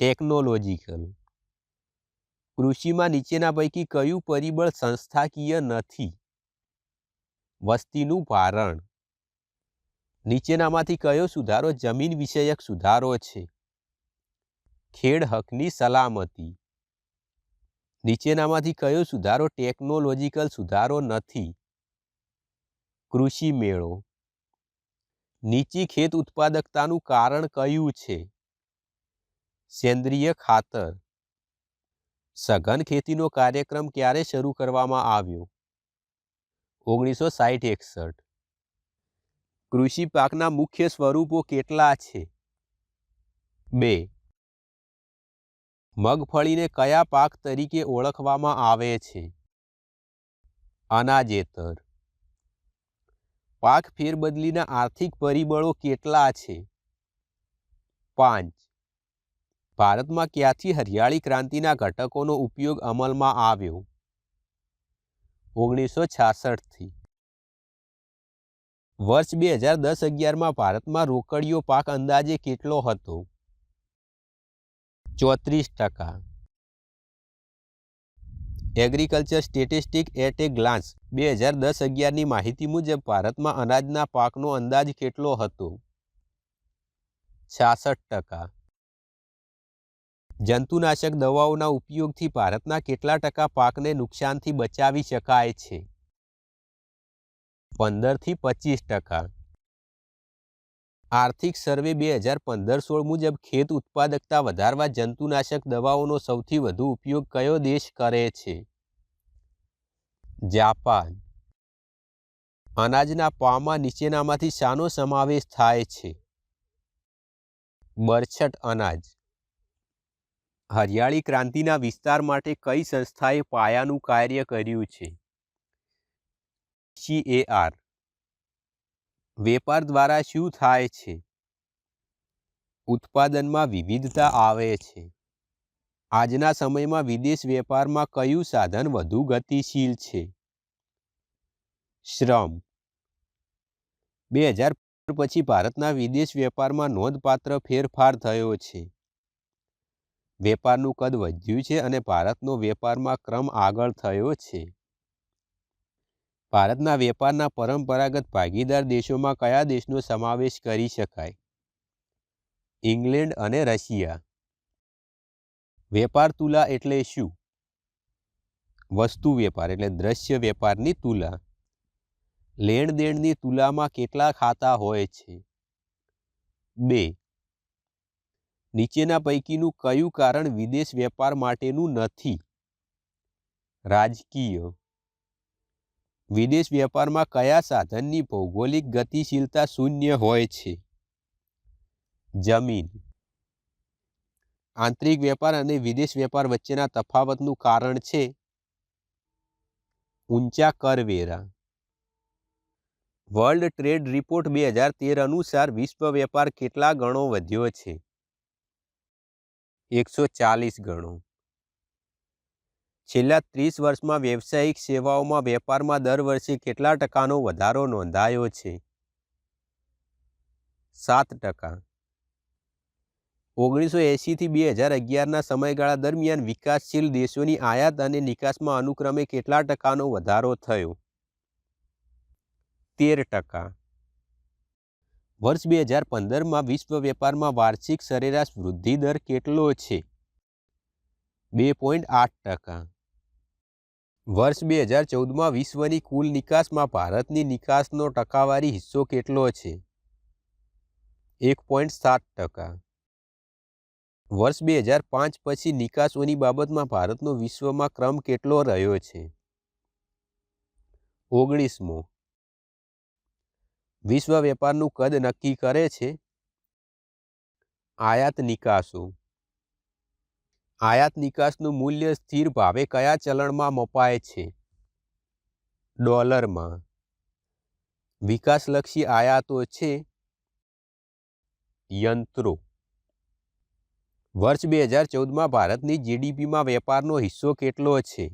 ટેકનોલોજીકલ. કૃષિમાં નીચેના પૈકી કયું પરિબળ સંસ્થાકીય નથી? વસ્તીનું ભારણ. નીચેનામાંથી કયો સુધારો જમીન વિષયક સુધારો છે? ખેડ હકની સલામતી. નીચેનામાંથી કયો સુધારો ટેકનોલોજીકલ સુધારો નથી? કૃષિ મેળો. નીચી ખેત ઉત્પાદકતાનું કારણ કયું છે? સેન્દ્રિય ખાતર. સઘન ખેતીનો કાર્યક્રમ ક્યારે શરૂ કરવામાં આવ્યો? 1960-61. કૃષિ પાકના મુખ્ય સ્વરૂપો કેટલા છે? 2. મગફળીને કયા પાક તરીકે ઓળખવામાં આવે છે? અનાજેતર. પાક ફેરબદલીના આર્થિક પરિબળો કેટલા છે? 5. ભારતમાં ક્યાંથી હરિયાળી ક્રાંતિના ઘટકોનો ઉપયોગ અમલમાં આવ્યો? 1966થી. વર્ષ 2010-11માં ભારતમાં રોકડિયો પાક અંદાજે કેટલો હતો? 34%. Agriculture statistic at a glance 2010-11ની માહિતી મુજબ ભારતમાં અનાજના પાકનો અંદાજ કેટલો હતો? 66%. જંતુનાશક દવાઓના ઉપયોગથી ભારતના કેટલા ટકા પાકને નુકસાનથી બચાવી શકાય છે? 15-25%. આર્થિક સર્વે 2015-16 મુજબ ખેત ઉત્પાદકતા વધારવા જંતુનાશક દવાઓનો સૌથી વધુ ઉપયોગ કયો દેશ કરે છે? જાપાન. અનાજના પામાં નીચેનામાંથી શાનો સમાવેશ થાય છે? બરછટ અનાજ. હરિયાળી ક્રાંતિના વિસ્તાર માટે કઈ સંસ્થાએ પાયાનું કાર્ય કર્યું છે? CAR. વેપાર દ્વારા શું થાય છે? ઉત્પાદનમાં વિવિધતા આવે છે. આજના સમયમાં વિદેશ વેપારમાં કયું સાધન વધુ ગતિશીલ છે? શ્રમ. 2000 પછી ભારતના વિદેશ વેપારમાં નોંધપાત્ર ફેરફાર થયો છે. વેપારનું કદ વધ્યું છે અને ભારતનો વેપારમાં ક્રમ આગળ થયો છે. ભારતના વેપારના પરંપરાગત ભાગીદાર દેશોમાં કયા દેશનો સમાવેશ કરી શકાય? ઇંગ્લેન્ડ અને રશિયા. વેપાર તુલા એટલે શું? વસ્તુ વેપાર એટલે દ્રશ્ય વેપારની તુલા. લેણ દેણની તુલામાં કેટલા ખાતા હોય છે? 2. નીચેના પૈકીનું કયું કારણ વિદેશ વેપાર માટેનું નથી? રાજકીય. વિદેશ વેપારમાં કયા સાધનની ભૌગોલિક ગતિશીલતા શૂન્ય હોય છે? જમીન. આંતરિક વેપાર અને વિદેશ વેપાર વચ્ચેના તફાવતનું કારણ છે ઊંચા કરવેરા. વર્લ્ડ ટ્રેડ રિપોર્ટ 2013 અનુસાર વિશ્વ વેપાર કેટલા ગણો વધ્યો છે? 140 ગણો. છેલ્લા 30 વર્ષમાં વ્યવસાયિક સેવાઓમાં વેપારમાં દર વર્ષે કેટલા ટકાનો વધારો નોંધાયો છે? 7%. 1980 થી 2011ના સમયગાળા દરમિયાન વિકાસશીલ દેશોની આયાત અને નિકાસમાં અનુક્રમે કેટલા ટકાનો વધારો થયો? 13%. વર્ષ 2015માં વિશ્વ વેપારમાં વાર્ષિક સરેરાશ વૃદ્ધિ દર કેટલો છે? 2.8%. વર્ષ 2014માં વિશ્વની કુલ નિકાસમાં ભારતની નિકાસનો ટકાવારી હિસ્સો કેટલો છે? 1.7%. વર્ષ 2005 પછી નિકાસોની બાબતમાં ભારતનો વિશ્વમાં ક્રમ કેટલો રહ્યો છે? 19મો. વિશ્વ વેપારનું કદ નક્કી કરે છે આયાત નિકાસો. આયાત નિકાસનું મૂલ્ય સ્થિર ભાવે કયા ચલણમાં મપાય છે? ડોલરમાં. વિકાસલક્ષી આયાતો છે યંત્રો. વર્ષ 2014માં ભારતની જીડીપીમાં વેપારનો હિસ્સો કેટલો છે?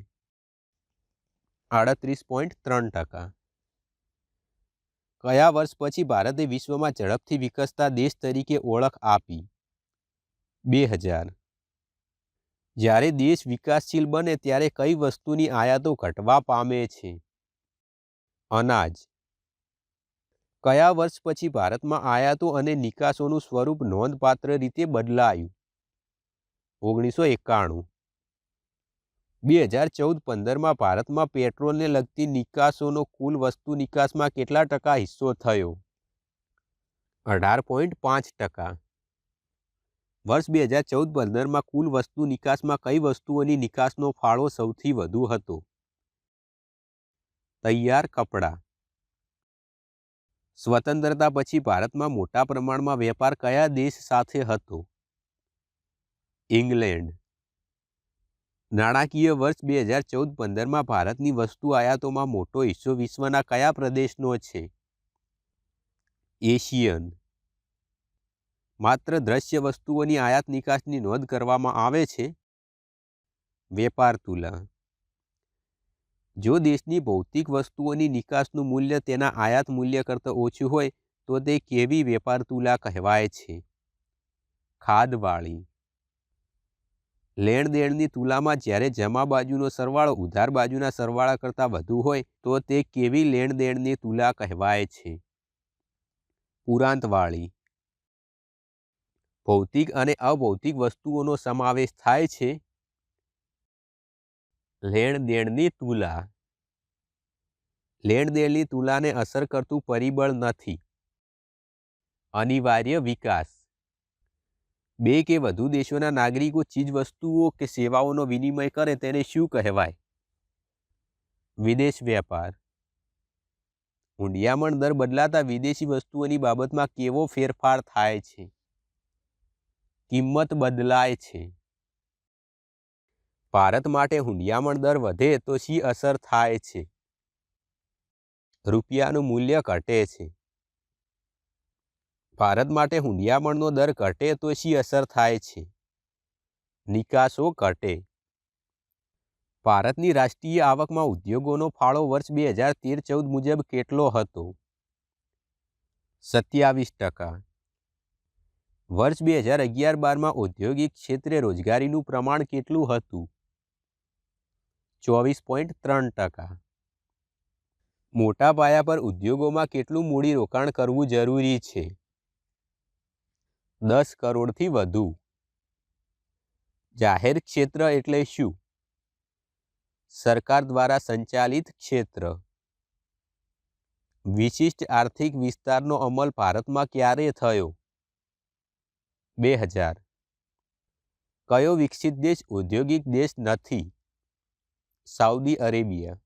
38.3%. કયા વર્ષ પછી ભારતે વિશ્વમાં ઝડપથી વિકસતા દેશ તરીકે ઓળખ આપી? 2000. જ્યારે દેશ વિકાસશીલ બને ત્યારે કઈ વસ્તુની આયાતો ઘટવા પામે છે? અનાજ. કયા વર્ષ પછી ભારતમાં આયાતો અને નિકાસોનું સ્વરૂપ નોંધપાત્ર રીતે બદલાયું? 1991. 2014-15માં ભારતમાં પેટ્રોલને લગતી નિકાસોનો કુલ વસ્તુ નિકાસમાં કેટલા ટકા હિસ્સો થયો? 18.5%. વર્ષ 2014-15માં કુલ વસ્તુ નિકાસમાં કઈ વસ્તુઓની નિકાસનો ફાળો સૌથી વધુ હતો? તૈયાર કપડાં. સ્વતંત્રતા પછી ભારતમાં મોટા પ્રમાણમાં વેપાર કયા દેશ સાથે હતો? ઇંગ્લેન્ડ. નાણાકીય વર્ષ 2014-15માં ભારતની વસ્તુ આયાતોમાં મોટો હિસ્સો વિશ્વના કયા પ્રદેશનો છે? એશિયન. માત્ર દ્રશ્ય વસ્તુઓની આયાત નિકાસની નોંધ કરવામાં આવે છે વેપાર તુલા. જો દેશની ભૌતિક વસ્તુઓની નિકાસનું મૂલ્ય તેના આયાત મૂલ્ય કરતાં ઓછું હોય તો તે કેવી વેપાર તુલા કહેવાય છે? ખાધવાળી. લેણ દેણની તુલામાં જ્યારે જમા બાજુનો સરવાળો ઉધાર બાજુના સરવાળા કરતાં વધુ હોય તો તે કેવી લેણ દેણની તુલા કહેવાય છે? પુરાંતવાળી. ભૌતિક અને અભૌતિક વસ્તુઓનો સમાવેશ થાય છે લેણ દેણની તુલા. લેણ દેણની તુલાને અસર કરતું પરિબળ નથી. અનિવાર્ય વિકાસ. બે કે વધુ દેશોના નાગરિકો ચીજવસ્તુઓ કે સેવાઓનો વિનિમય કરે તેને શું કહેવાય? વિદેશ વેપાર. હુંડિયામણ દર બદલાતા વિદેશી વસ્તુઓની બાબતમાં કેવો ફેરફાર થાય છે? કિંમત બદલાય છે. ભારત માટે હુંડિયામણ દર વધે તો શી અસર થાય છે? રૂપિયાનું મૂલ્ય ઘટે છે. ભારત માટે હુંડિયામણનો દર ઘટે તો શી અસર થાય છે? નિકાસો ઘટે. ભારતની રાષ્ટ્રીય આવકમાં ઉદ્યોગોનો ફાળો વર્ષ 2013-14 મુજબ કેટલો હતો? 27%. વર્ષ 2011-12માં ઔદ્યોગિક ક્ષેત્રે રોજગારીનું પ્રમાણ કેટલું હતું? 24.3%. મોટા પાયા પર ઉદ્યોગોમાં કેટલું મૂડીરોકાણ કરવું જરૂરી છે? 10 કરોડથી વધુ. જાહેર ક્ષેત્ર એટલે શું? સરકાર દ્વારા સંચાલિત ક્ષેત્ર. વિશિષ્ટ આર્થિક વિસ્તારનો અમલ ભારતમાં ક્યારે થયો? 2000. કયો વિકસિત દેશ ઔદ્યોગિક દેશ નથી? Saudi Arabia.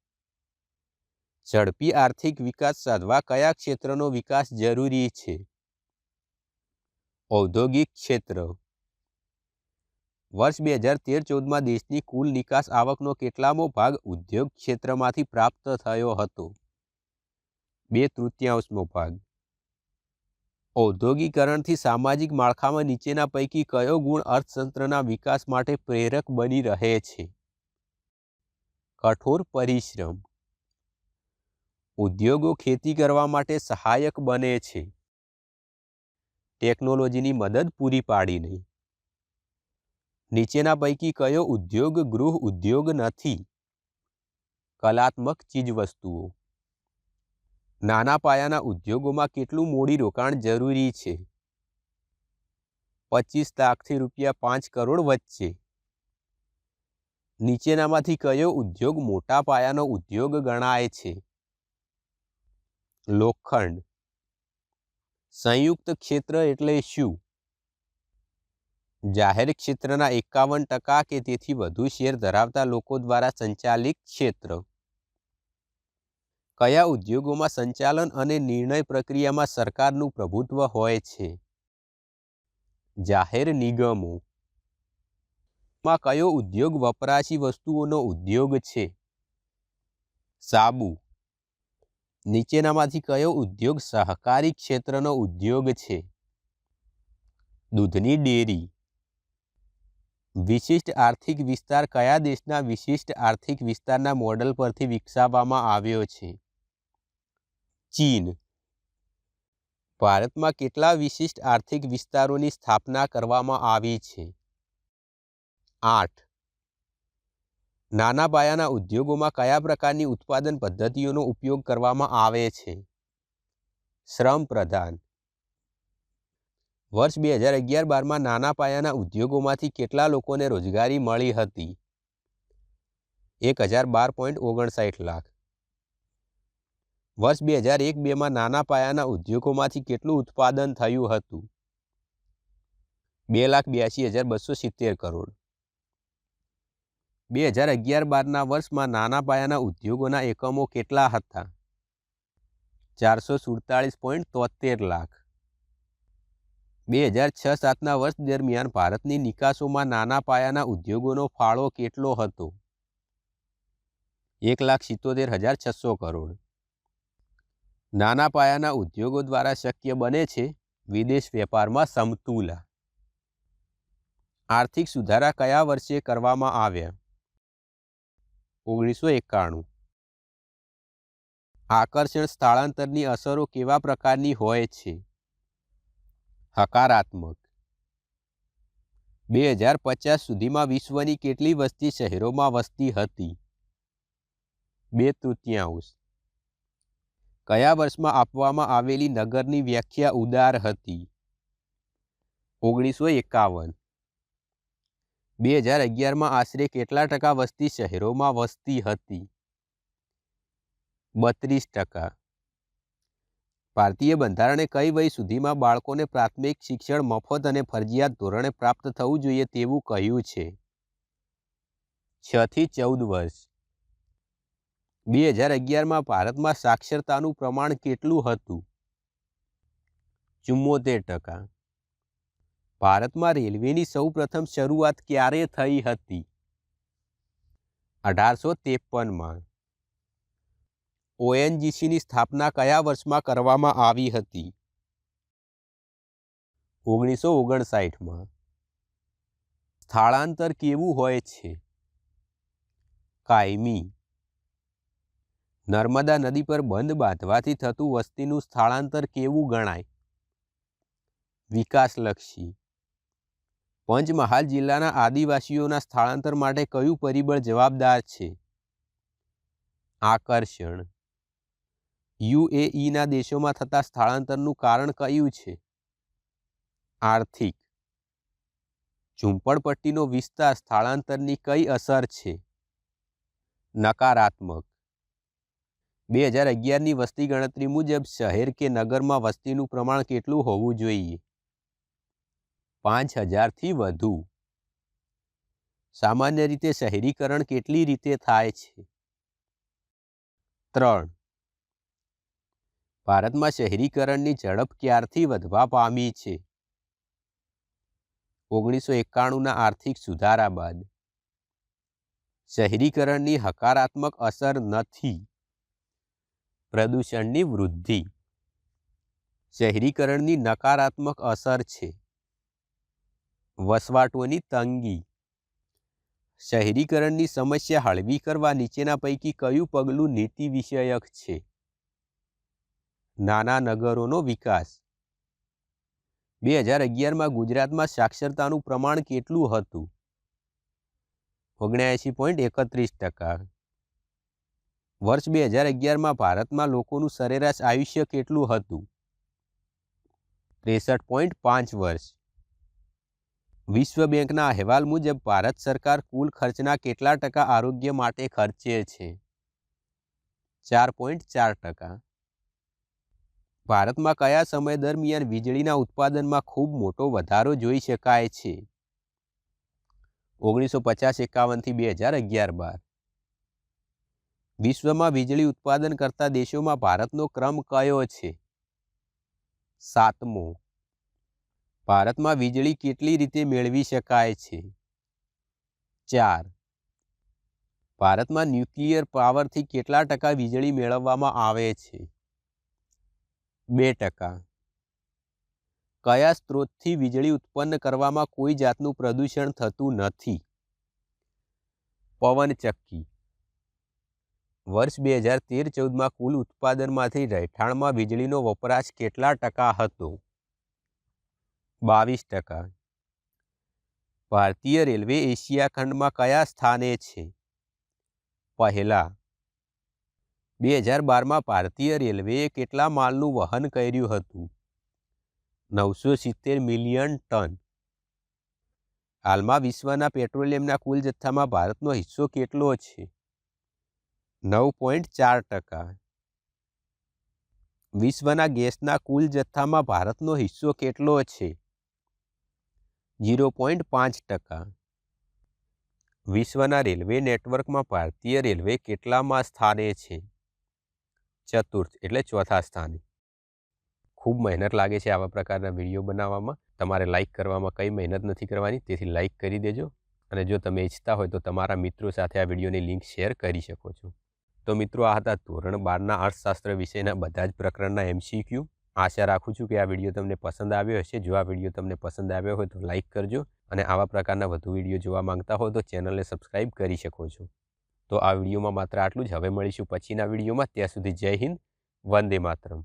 ઝડપી આર્થિક વિકાસ સાધવા કયા ક્ષેત્રનો વિકાસ જરૂરી છે? ઔદ્યોગિક ક્ષેત્ર. વર્ષ 2013-14માં દેશની કુલ નિકાસ આવકનો કેટલામો ભાગ ઉદ્યોગ ક્ષેત્રમાંથી પ્રાપ્ત થયો હતો? 2/3 ભાગ. ઔદ્યોગિકરણથી સામાજિક માળખામાં નીચેના પૈકી કયો ગુણ અર્થતંત્રના વિકાસ માટે પ્રેરક બની રહે છે? કઠોર પરિશ્રમ. ઉદ્યોગો ખેતી કરવા માટે સહાયક બને છે. ટેકનોલોજીની મદદ પૂરી પાડીને. નીચેના પૈકી કયો ઉદ્યોગ ગૃહ ઉદ્યોગ નથી? કલાત્મક ચીજવસ્તુઓ. નાના પાયાના ઉદ્યોગોમાં કેટલું મૂડીરોકાણ જરૂરી છે? 25 લાખથી ₹5 કરોડ વચ્ચે. નીચેનામાંથી કયો ઉદ્યોગ મોટા પાયાનો ઉદ્યોગ ગણાય છે? લોખંડ. સંયુક્ત ક્ષેત્ર એટલે શું? જાહેર ક્ષેત્રના 51% કે તેથી વધુ શેર ધરાવતા લોકો દ્વારા સંચાલિત ક્ષેત્ર. કયા ઉદ્યોગોમાં સંચાલન અને નિર્ણય પ્રક્રિયામાં સરકારનું પ્રભુત્વ હોય છે? જાહેર નિગમો. માં કયો ઉદ્યોગ વપરાશી વસ્તુઓનો ઉદ્યોગ છે? સાબુ. નીચેનામાંથી કયો ઉદ્યોગ સહકારી ક્ષેત્રનો ઉદ્યોગ છે? દૂધની ડેરી. વિશિષ્ટ આર્થિક વિસ્તાર કયા દેશના વિશિષ્ટ આર્થિક વિસ્તારના મોડેલ પરથી વિકસાવવામાં આવ્યો છે? ચીન. ભારતમાં કેટલા વિશિષ્ટ આર્થિક વિસ્તારોની સ્થાપના કરવામાં આવી છે? 8. નાના પાયાના ઉદ્યોગોમાં કયા પ્રકારની ઉત્પાદન પદ્ધતિઓનો ઉપયોગ કરવામાં આવે છે? શ્રમ પ્રધાન. વર્ષ 2011-12માં નાના પાયાના ઉદ્યોગોમાંથી કેટલા લોકોને રોજગારી મળી હતી? 1012.59 લાખ. વર્ષ 2001-2માં નાના પાયાના ઉદ્યોગોમાંથી કેટલું ઉત્પાદન થયું હતું? 2,82,270 કરોડ. 2011-12ના વર્ષમાં નાના પાયાના ઉદ્યોગોના એકમો કેટલા હતા? 447.73 લાખ. 2006-07ના વર્ષ દરમિયાન ભારતની નિકાસોમાં નાના પાયાના ઉદ્યોગોનો ફાળો કેટલો હતો? 1,77,600 કરોડ. નાના પાયાના ઉદ્યોગો દ્વારા શક્ય બને છે વિદેશ વેપારમાં સમતુલા. આર્થિક સુધારા કયા વર્ષે કરવામાં આવ્યા? 1991. આકર્ષણ સ્થળાંતરની અસરો કેવા પ્રકારની હોય છે? હકારાત્મક. 2050 સુધીમાં વિશ્વની કેટલી વસ્તી શહેરોમાં વસતી હતી? 2/3. કયા વર્ષમાં આપવામાં આવેલી નગરની વ્યાખ્યા ઉદાર હતી? 1951. 2011માં આશરે કેટલા ટકા વસ્તી શહેરોમાં વસતી હતી? 32%. ભારતીય બંધારણે કઈ વય સુધીમાં બાળકોને પ્રાથમિક શિક્ષણ મફત અને ફરજિયાત ધોરણે પ્રાપ્ત થવું જોઈએ તેવું કહ્યું છે? 6 થી 14 વર્ષ. 2011માં ભારતમાં સાક્ષરતાનું પ્રમાણ કેટલું હતું? 74%. ભારતમાં રેલવેની સૌપ્રથમ શરૂઆત ક્યારે થઈ હતી? 1853માં. ONGCની સ્થાપના કયા વર્ષમાં કરવામાં આવી હતી? 1959માં. સ્થળાંતર કેવું હોય છે? કાયમી. નર્મદા નદી પર બંધ બાંધવાથી થતું વસ્તીનું સ્થળાંતર કેવું ગણાય? વિકાસલક્ષી. પંચમહાલ જિલ્લાના આદિવાસીઓના સ્થળાંતર માટે કયું પરિબળ જવાબદાર છે? આકર્ષણ. યુએઈના દેશોમાં થતા સ્થળાંતરનું કારણ કયું છે? આર્થિક. ઝૂંપડપટ્ટીનો વિસ્તાર સ્થળાંતરની કઈ અસર છે? નકારાત્મક. 2011ની વસ્તી ગણતરી મુજબ શહેર કે નગરમાં વસ્તીનું પ્રમાણ કેટલું હોવું જોઈએ? 5000થી વધુ. સામાન્ય રીતે શહેરીકરણ કેટલી રીતે થાય છે? 3. ભારતમાં શહેરીકરણની ઝડપ ક્યારથી વધવા પામી છે? 1991ના આર્થિક સુધારા બાદ. શહેરીકરણની હકારાત્મક અસર નથી. પ્રદૂષણની વૃદ્ધિ. શહેરીકરણની નકારાત્મક અસર છે. વસવાટોની તંગી. શહેરીકરણની સમસ્યા હળવી કરવા નીચેના પૈકી કયું પગલું નીતિ વિષયક છે? નાના નગરોનો વિકાસ. 2011માં ગુજરાતમાં સાક્ષરતાનું પ્રમાણ કેટલું હતું? 79.31%. વર્ષ 2011માં ભારતમાં લોકોનું સરેરાશ આયુષ્ય કેટલું હતું? 63.5 વર્ષ. વિશ્વ બેંકના અહેવાલ મુજબ ભારત સરકાર કુલ ખર્ચના કેટલા ટકા આરોગ્ય માટે ખર્ચે છે? 4.4%. ભારતમાં કયા સમય દરમિયાન વીજળીના ઉત્પાદનમાં ખૂબ મોટો વધારો જોઈ શકાય છે? 1950-51થી 2011-12. વિશ્વમાં વીજળી ઉત્પાદન કરતા દેશોમાં ભારતનો ક્રમ કયો છે? 7મો. ભારતમાં વીજળી કેટલી રીતે મેળવી શકાય છે? 4. ભારતમાં ન્યુક્લિયર પાવરથી કેટલા ટકા વીજળી મેળવવામાં આવે છે? 2%. કયા સ્ત્રોતથી વીજળી ઉત્પન્ન કરવામાં કોઈ જાતનું પ્રદૂષણ થતું નથી? પવનચક્કી. વર્ષ 2013-14માં કુલ ઉત્પાદનમાંથી રહેઠાણમાં વીજળીનો વપરાશ કેટલા ટકા હતો? 22%. ભારતીય રેલવે એશિયા ખંડમાં કયા સ્થાને છે? પહેલા. 2012માં ભારતીય રેલવેએ કેટલા માલનું વહન કર્યું હતું? 970 મિલિયન ટન. હાલમાં વિશ્વના પેટ્રોલિયમના કુલ જથ્થામાં ભારતનો હિસ્સો કેટલો છે? 9.4%. વિશ્વના ગેસના કુલ જથ્થામાં ભારતનો હિસ્સો કેટલો છે? 0.5%. વિશ્વના રેલવે નેટવર્કમાં ભારતીય રેલવે કેટલામાં સ્થાને છે? ચતુર્થ એટલે ચોથા સ્થાને. ખૂબ મહેનત લાગે છે આવા પ્રકારના વિડીયો બનાવવામાં. તમારે લાઇક કરવામાં કંઈ મહેનત નથી કરવાની, તેથી લાઇક કરી દેજો. અને જો તમે ઈચ્છતા હોય તો તમારા મિત્રો સાથે આ વિડીયોની લિંક શેર કરી શકો છો. તો મિત્રો, આ હતા ધોરણ 12ના અર્થશાસ્ત્ર વિષયના બધા જ પ્રકરણના MCQ. આશા રાખું છું કે આ વિડીયો તમને પસંદ આવ્યો હશે. જો આ વિડીયો તમને પસંદ આવ્યો હોય તો લાઇક કરજો, અને આવા પ્રકારના વધુ વિડીયો જોવા માંગતા હો તો ચેનલને સબસ્ક્રાઈબ કરી શકો છો. તો આ વિડીયોમાં માત્ર આટલું જ. હવે મળીશું પછીના વિડીયોમાં. ત્યાં સુધી જય હિન્દ, વંદે માતરમ.